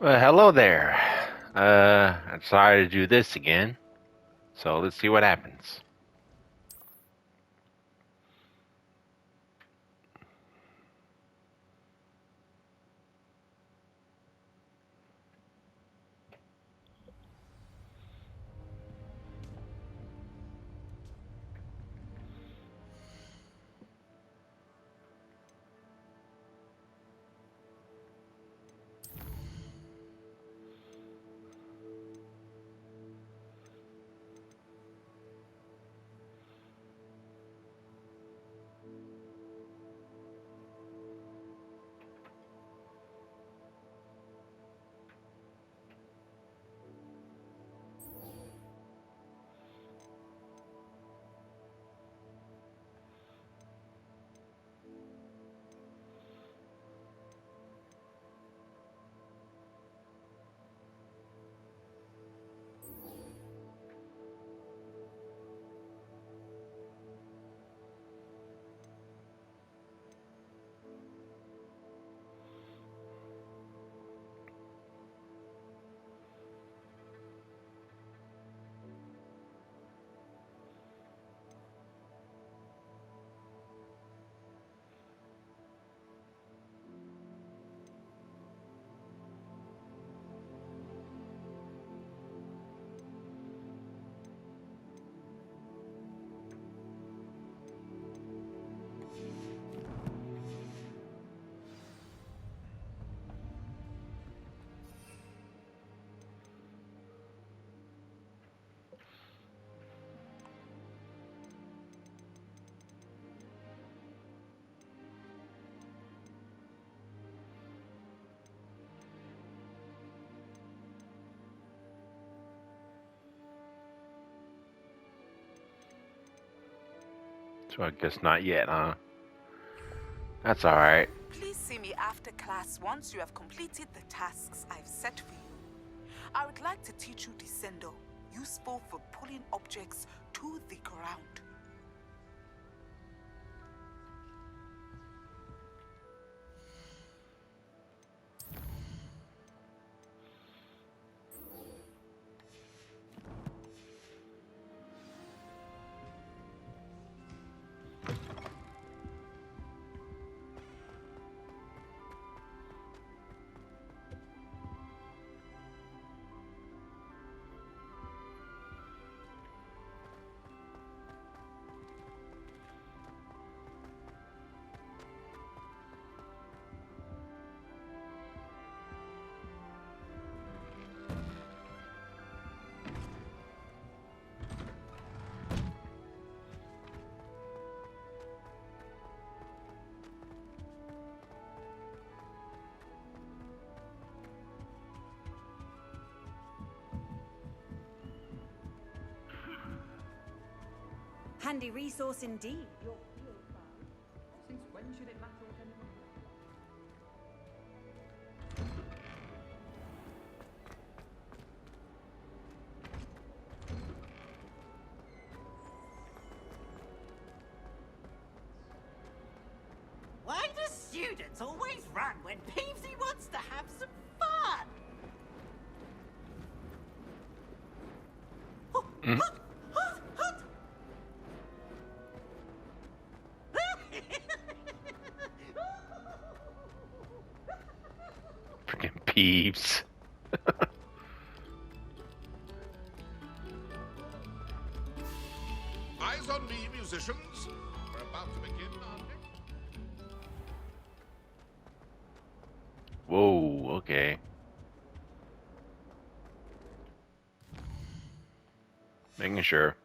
Well, hello there. I decided to do this again, so let's see what happens. So I guess not yet, huh? That's alright. Please see me after class once you have completed the tasks I've set for you. I would like to teach you Descendo, useful for pulling objects to the ground. Handy resource indeed. Since when should it matter what anyone Why do students always run when Peevesy wants to have some fun? Mm. Freaking peeps. Eyes on me, musicians. We're about to begin our next. Whoa, okay. Making sure.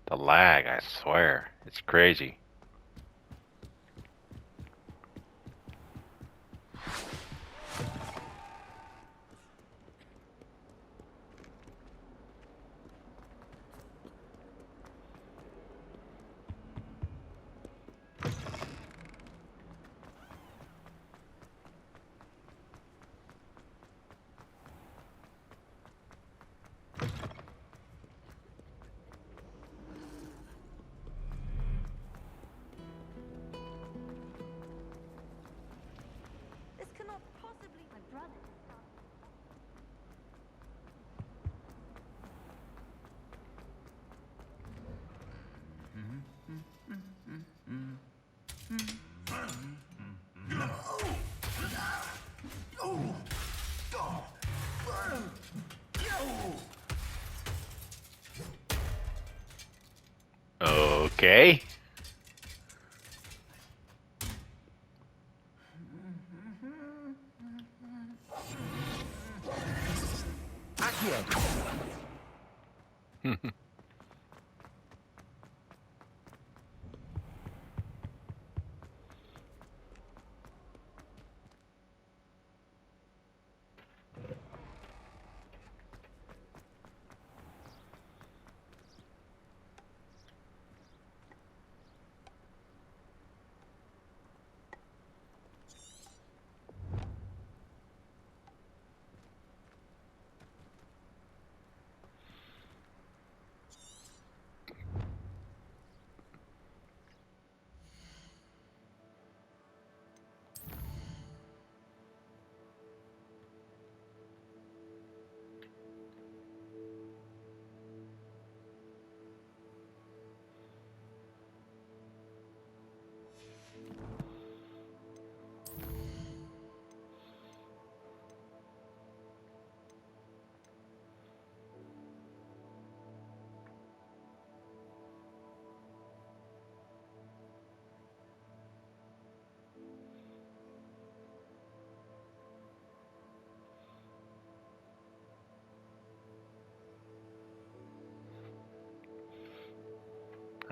The lag, I swear. It's crazy. Okay.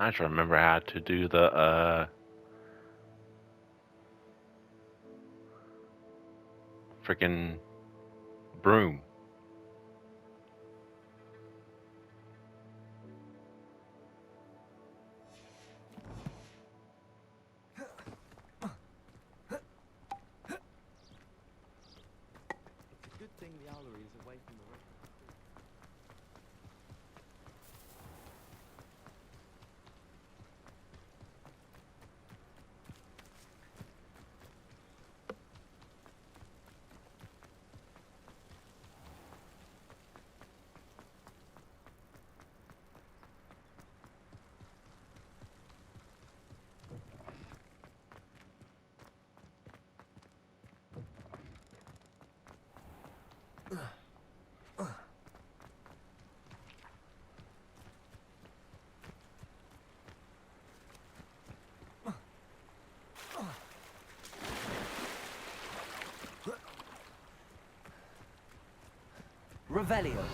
I just remember how to do the freaking broom. It's a good thing the owlery is away from the rest. Revelio.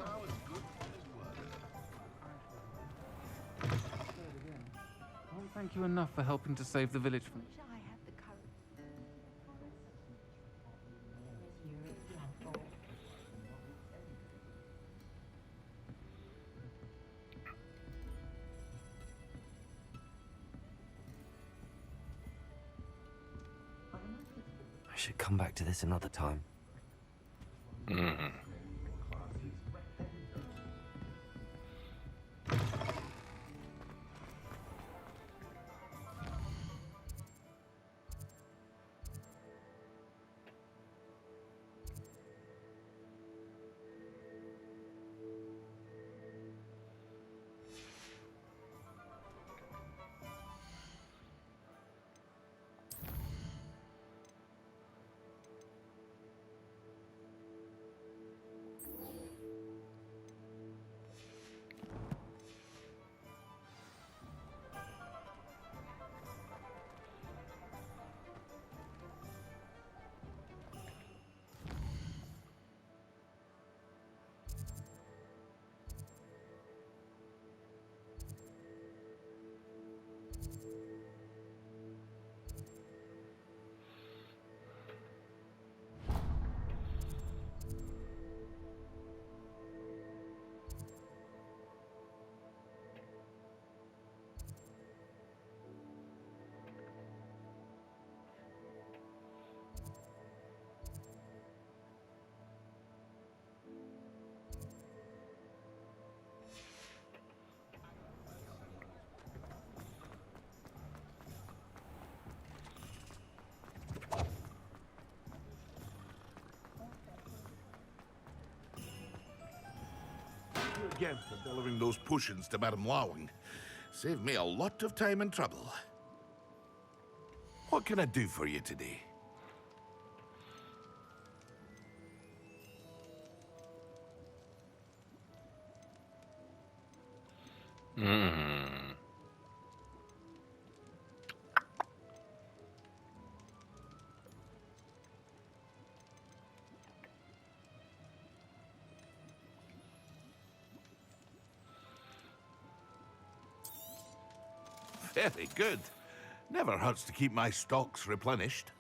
now as good as his word. Can't thank you enough for helping to save the village from. I had the courage. I should come back to this another time. Mm-hmm. You again for delivering those potions to Madame Lawing. Saved me a lot of time and trouble. What can I do for you today? Mm-hmm. Very good. Never hurts to keep my stocks replenished.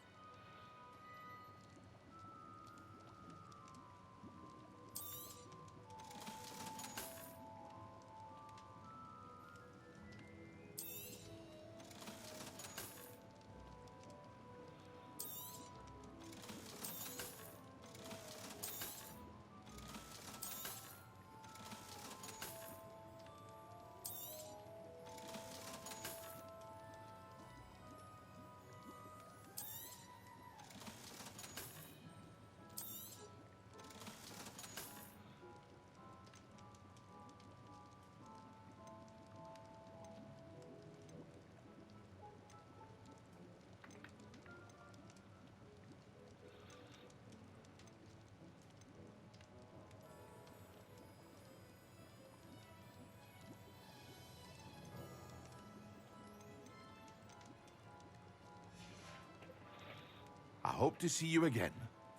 I hope to see you again.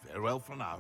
Farewell for now.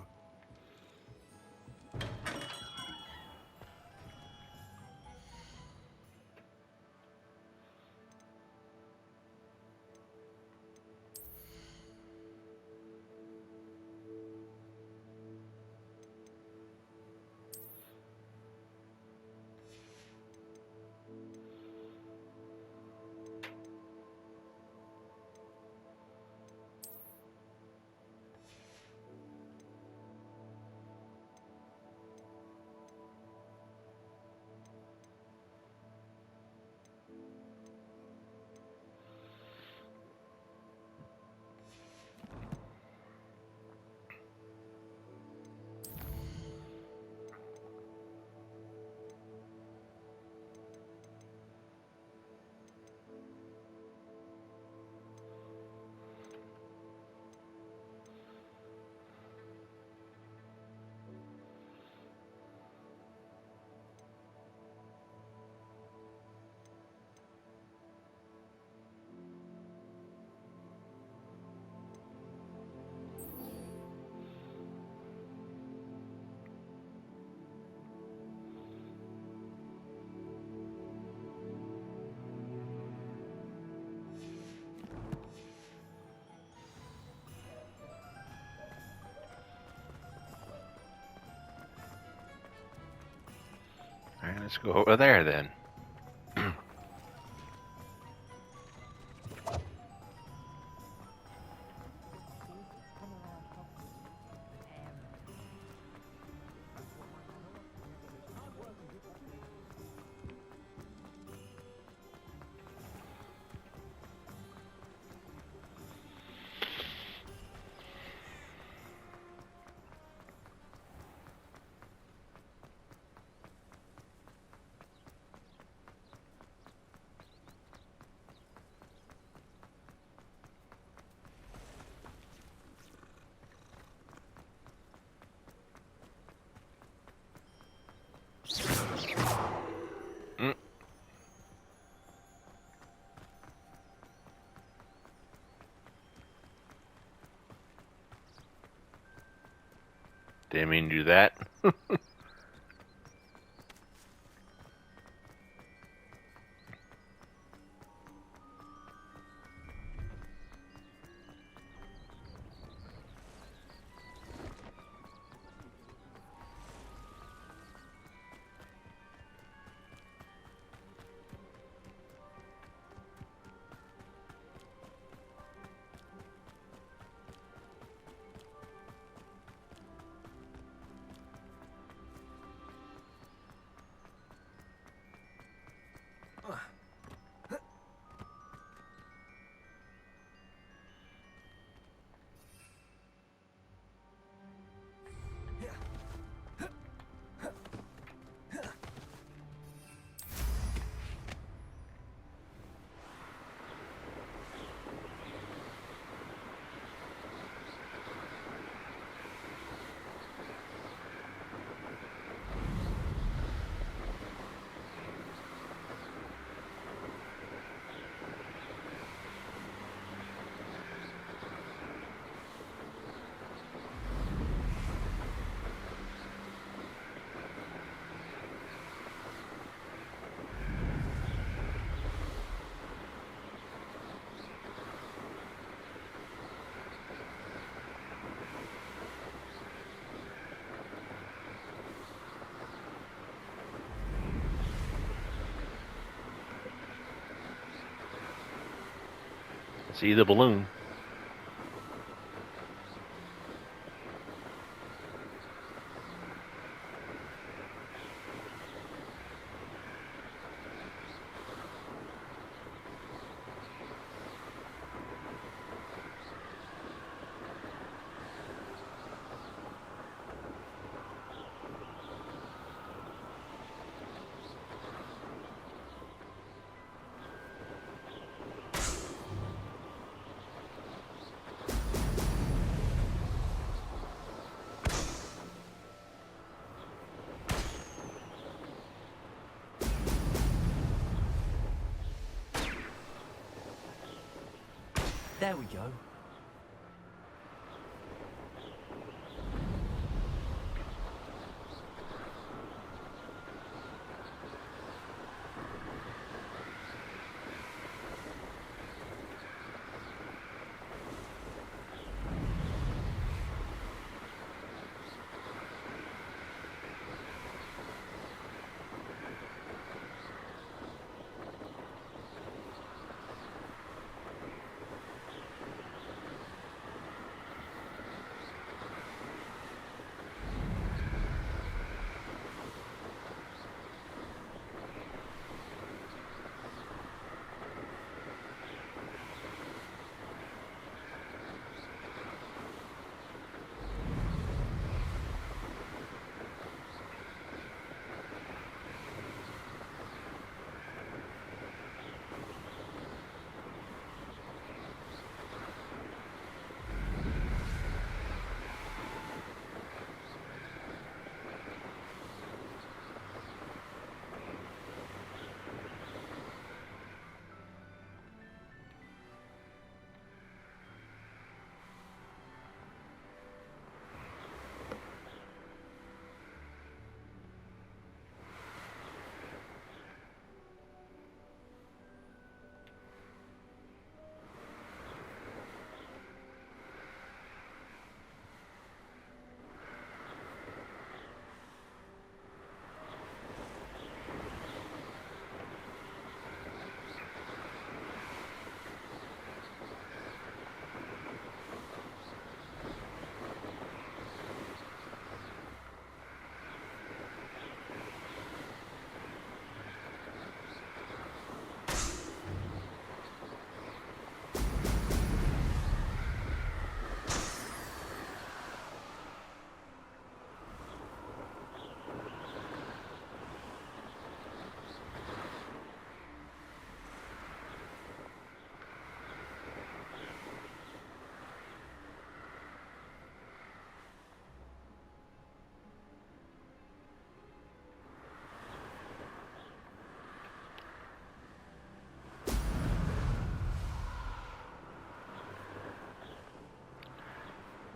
Let's go over there then. Mm. Didn't mean to do that. See the balloon. There we go.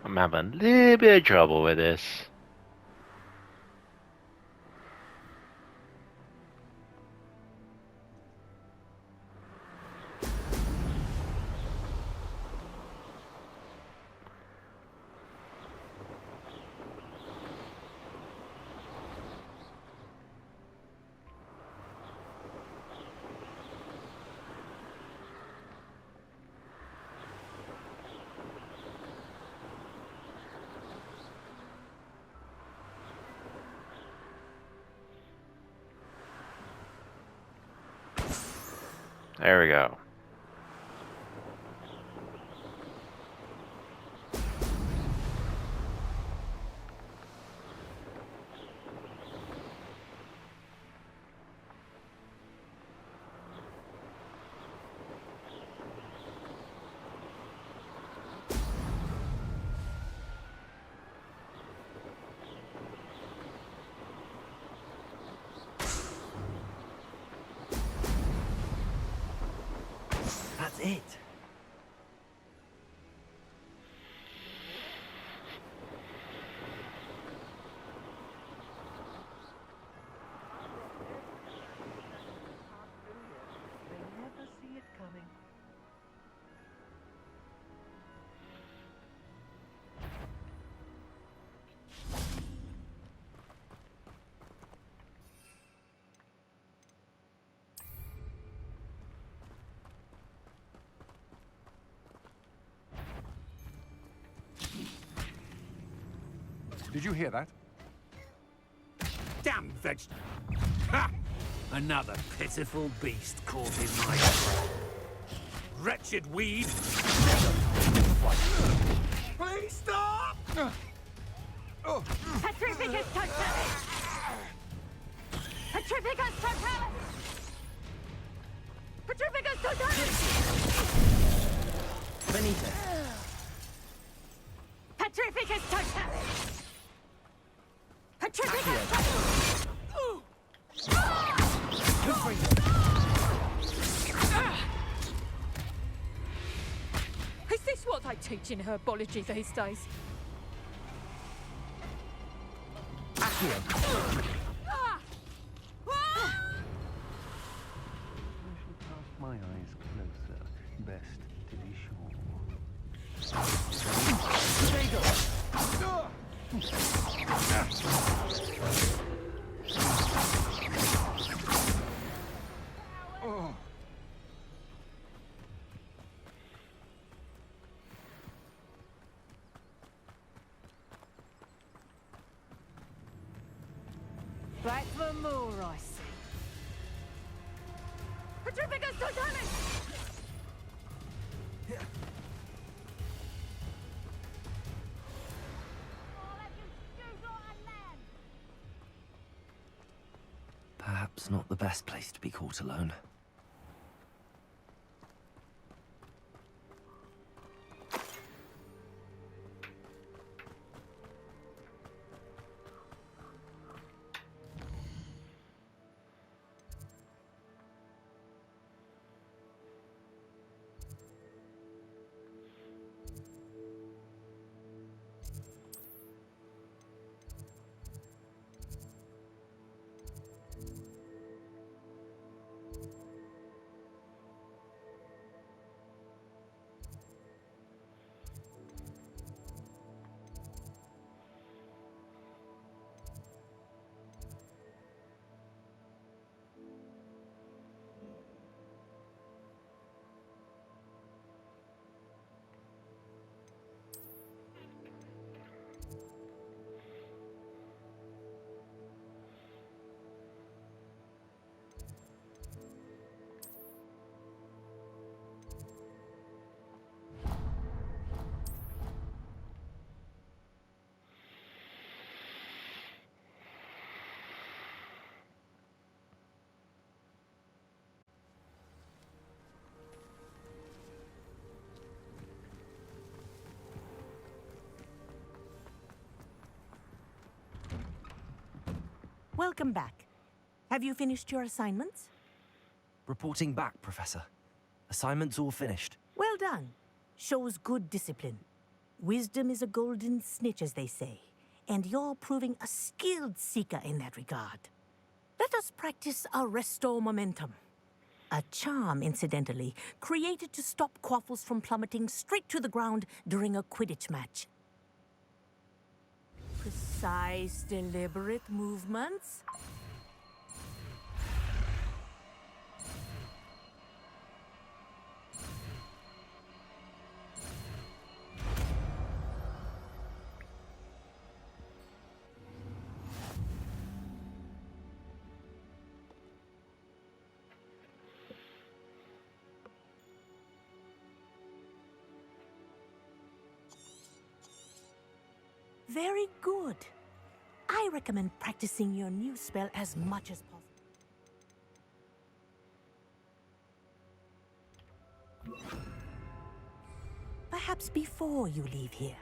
I'm having a little bit of trouble with this. There we go. That's it. They never see it coming. Did you hear that? Damn vegetable! Ha! Another pitiful beast caught in my trap. Wretched weed! Please stop! Petrificus totalis! Petrificus totalis! Petrificus totalis! Benita. Petrificus totalis! Petrificus totalis! Is this what they teach in herbology these days? Accio. Ah! Ah! I shall cast my eyes closer, best to be sure. Oh. Back for more, I see. Petrificus totalis! Perhaps not the best place to be caught alone. Welcome back. Have you finished your assignments? Reporting back, Professor. Assignments all finished. Well done. Shows good discipline. Wisdom is a golden snitch, as they say, and you're proving a skilled seeker in that regard. Let us practice our Restore Momentum. A charm, incidentally, created to stop quaffles from plummeting straight to the ground during a Quidditch match. Precise, deliberate movements. Very good. I recommend practicing your new spell as much as possible. Perhaps before you leave here.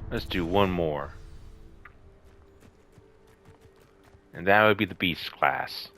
Let's do one more. And that would be the Beast class.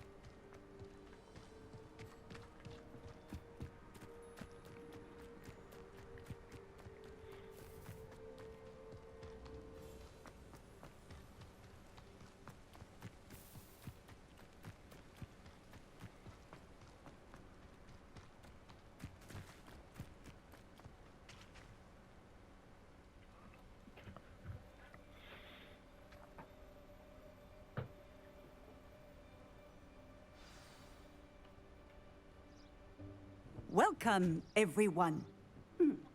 Welcome, everyone.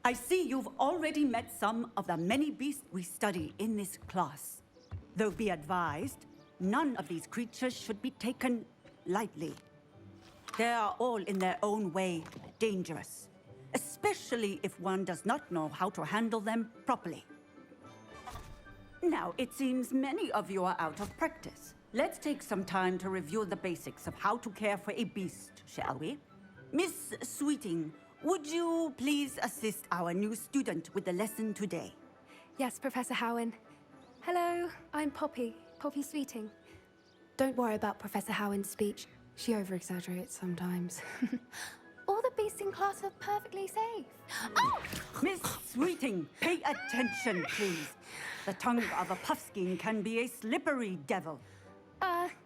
I see you've already met some of the many beasts we study in this class. Though be advised, none of these creatures should be taken lightly. They are all in their own way dangerous, especially if one does not know how to handle them properly. Now, it seems many of you are out of practice. Let's take some time to review the basics of how to care for a beast, shall we? Miss Sweeting, would you please assist our new student with the lesson today? Yes, Professor Howen. Hello, I'm Poppy Sweeting. Don't worry about Professor Howen's speech. She over-exaggerates sometimes. All the beasts in class are perfectly safe. Oh! Miss Sweeting, pay attention, please. The tongue of a puffskein can be a slippery devil.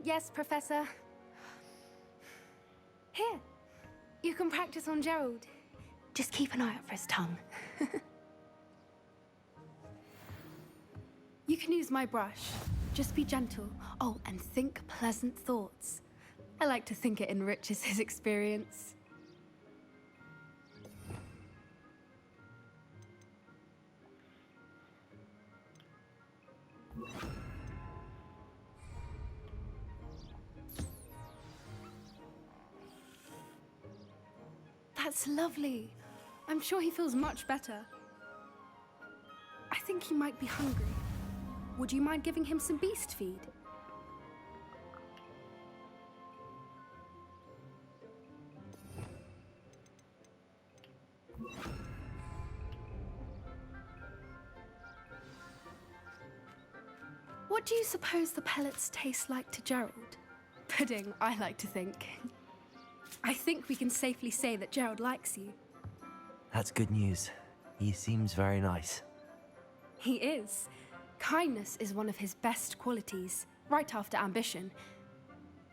Yes, Professor. Here. You can practice on Gerald. Just keep an eye out for his tongue. You can use my brush. Just be gentle. Oh, and think pleasant thoughts. I like to think it enriches his experience. That's lovely. I'm sure he feels much better. I think he might be hungry. Would you mind giving him some beast feed? What do you suppose the pellets taste like to Gerald? Pudding, I like to think. I think we can safely say that Gerald likes you. That's good news. He seems very nice. He is. Kindness is one of his best qualities, right after ambition.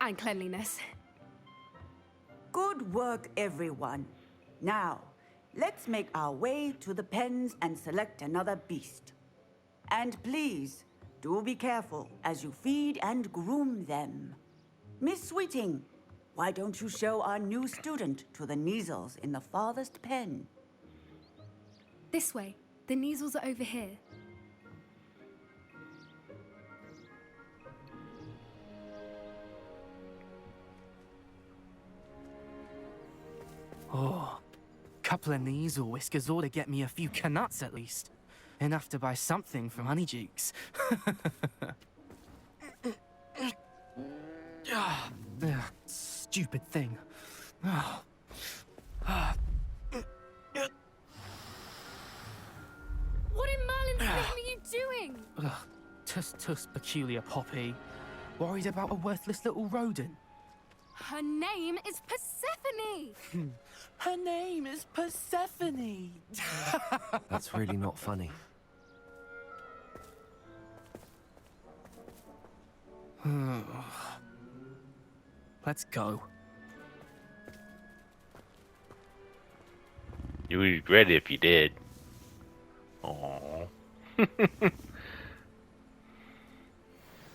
And cleanliness. Good work, everyone. Now, let's make our way to the pens and select another beast. And please, do be careful as you feed and groom them. Miss Sweeting, why don't you show our new student to the Kneazles in the farthest pen? This way. The Kneazles are over here. couple of Neasel whiskers ought to get me a few canuts at least. Enough to buy something from Honeydukes. Stupid thing. What in Merlin's name are you doing? Tuss, peculiar Poppy. Worried about a worthless little rodent. Her name is Persephone! Her name is Persephone! That's really not funny. Let's go. You would regret it if you did. Aww.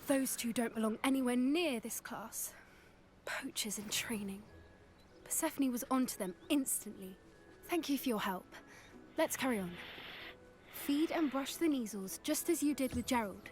Those two don't belong anywhere near this class. Poachers in training. Persephone was onto them instantly. Thank you for your help. Let's carry on. Feed and brush the Neasels just as you did with Gerald.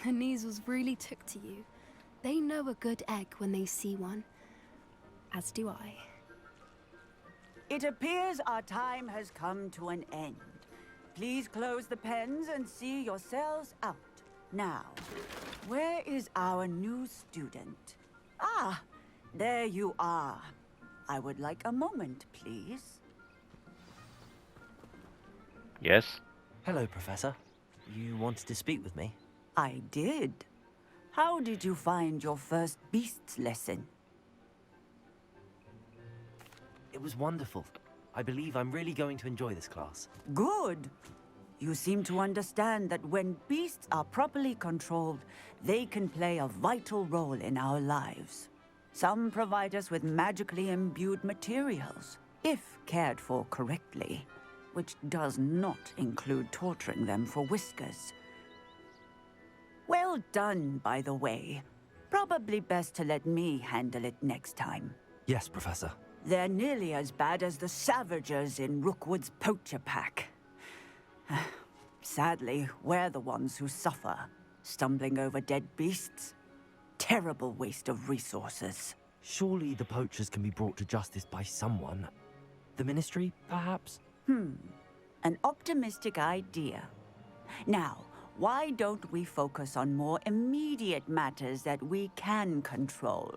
The Neasels really took to you. They know a good egg when they see one. As do I. It appears our time has come to an end. Please close the pens and see yourselves out. Now, where is our new student? Ah, there you are. I would like a moment, please. Yes? Hello, Professor. You wanted to speak with me? I did. How did you find your first beasts lesson? It was wonderful. I believe I'm really going to enjoy this class. Good. You seem to understand that when beasts are properly controlled, they can play a vital role in our lives. Some provide us with magically imbued materials, if cared for correctly, which does not include torturing them for whiskers. Well done, by the way. Probably best to let me handle it next time. Yes, Professor. They're nearly as bad as the Savagers in Rookwood's poacher pack. Sadly, we're the ones who suffer, stumbling over dead beasts. Terrible waste of resources. Surely the poachers can be brought to justice by someone. The Ministry, perhaps? An optimistic idea. Now, why don't we focus on more immediate matters that we can control?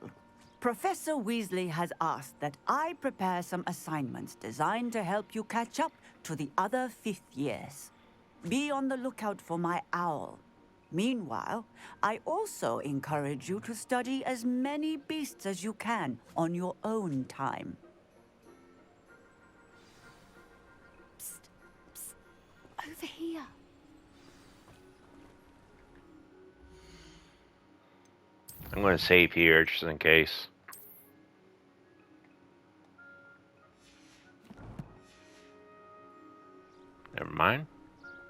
Professor Weasley has asked that I prepare some assignments designed to help you catch up to the other 5th years. Be on the lookout for my owl. Meanwhile, I also encourage you to study as many beasts as you can on your own time. Psst, psst. Over here. I'm going to save here just in case. Never mind.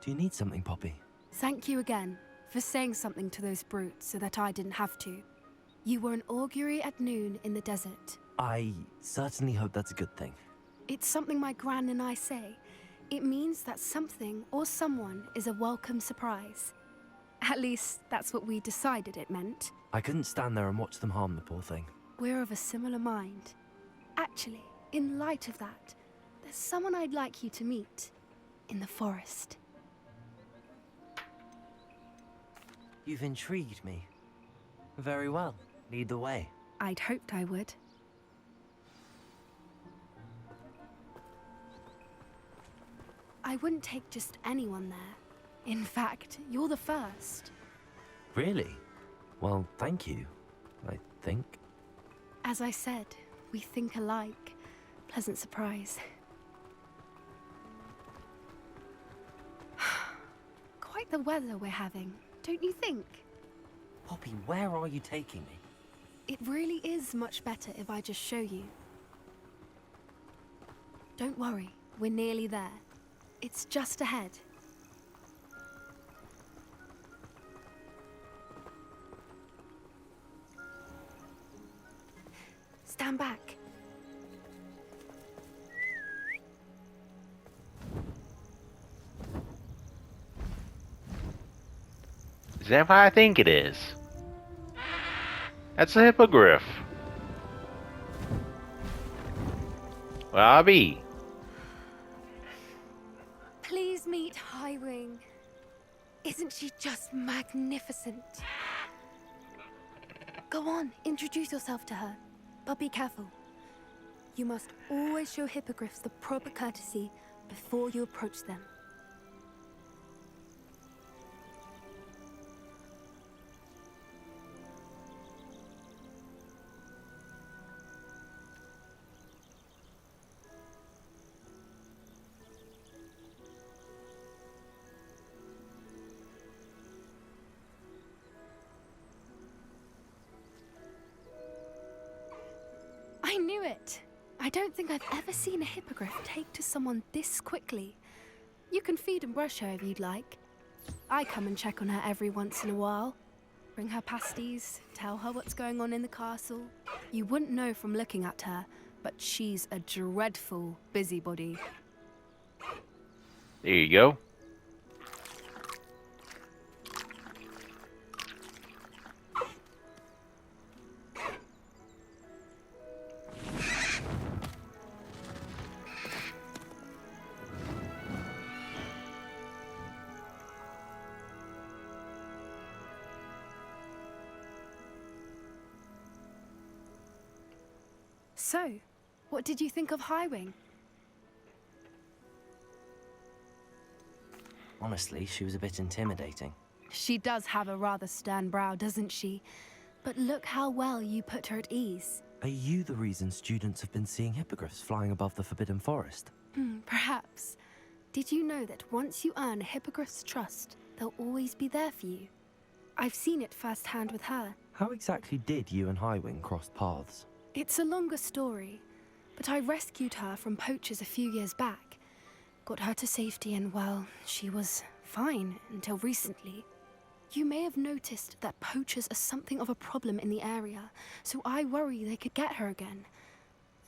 Do you need something, Poppy? Thank you again for saying something to those brutes so that I didn't have to. You were an augury at noon in the desert. I certainly hope that's a good thing. It's something my gran and I say. It means that something or someone is a welcome surprise. At least, that's what we decided it meant. I couldn't stand there and watch them harm the poor thing. We're of a similar mind. Actually, in light of that, there's someone I'd like you to meet. In the forest. You've intrigued me. Very well. Lead the way. I'd hoped I would. I wouldn't take just anyone there. In fact, you're the first. Really? Well, thank you, I think. As I said, we think alike. Pleasant surprise. The weather we're having, don't you think? Poppy, where are you taking me? It really is much better if I just show you. Don't worry, we're nearly there. It's just ahead. Stand back. Is that what I think it is? That's a hippogriff. Well, I'll be. Please meet Highwing. Isn't she just magnificent? Go on, introduce yourself to her. But be careful. You must always show hippogriffs the proper courtesy before you approach them. I knew it! I don't think I've ever seen a hippogriff take to someone this quickly. You can feed and brush her if you'd like. I come and check on her every once in a while. Bring her pasties, tell her what's going on in the castle. You wouldn't know from looking at her, but she's a dreadful busybody. There you go. So, what did you think of Highwing? Honestly, she was a bit intimidating. She does have a rather stern brow, doesn't she? But look how well you put her at ease. Are you the reason students have been seeing hippogriffs flying above the Forbidden Forest? Perhaps. Did you know that once you earn a hippogriff's trust, they'll always be there for you? I've seen it firsthand with her. How exactly did you and Highwing cross paths? It's a longer story, but I rescued her from poachers a few years back. Got her to safety and, well, she was fine until recently. You may have noticed that poachers are something of a problem in the area, so I worry they could get her again.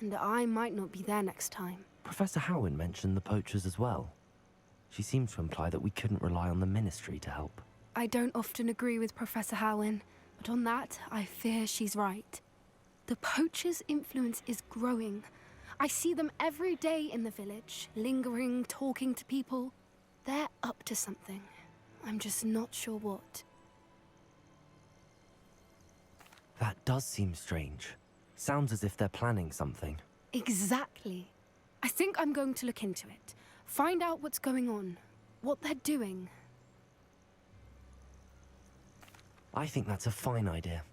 And I might not be there next time. Professor Howin mentioned the poachers as well. She seemed to imply that we couldn't rely on the Ministry to help. I don't often agree with Professor Howin, but on that, I fear she's right. The poachers' influence is growing. I see them every day in the village, lingering, talking to people. They're up to something. I'm just not sure what. That does seem strange. Sounds as if they're planning something. Exactly. I think I'm going to look into it. Find out what's going on, what they're doing. I think that's a fine idea.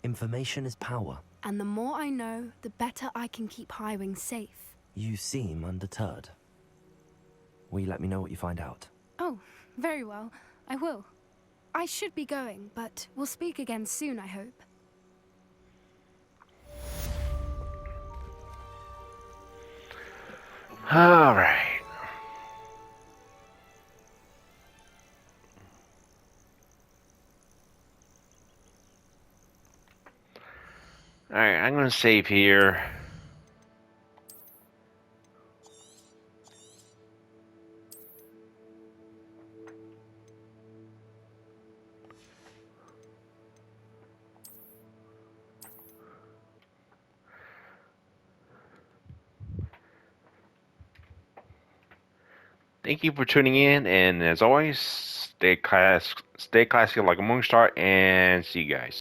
Information is power. And the more I know, the better I can keep Highwing safe. You seem undeterred. Will you let me know what you find out? Oh, very well. I will. I should be going, but we'll speak again soon, I hope. All right. All right, I'm going to save here. Thank you for tuning in, and as always, stay classy like a Moonstar, and see you guys.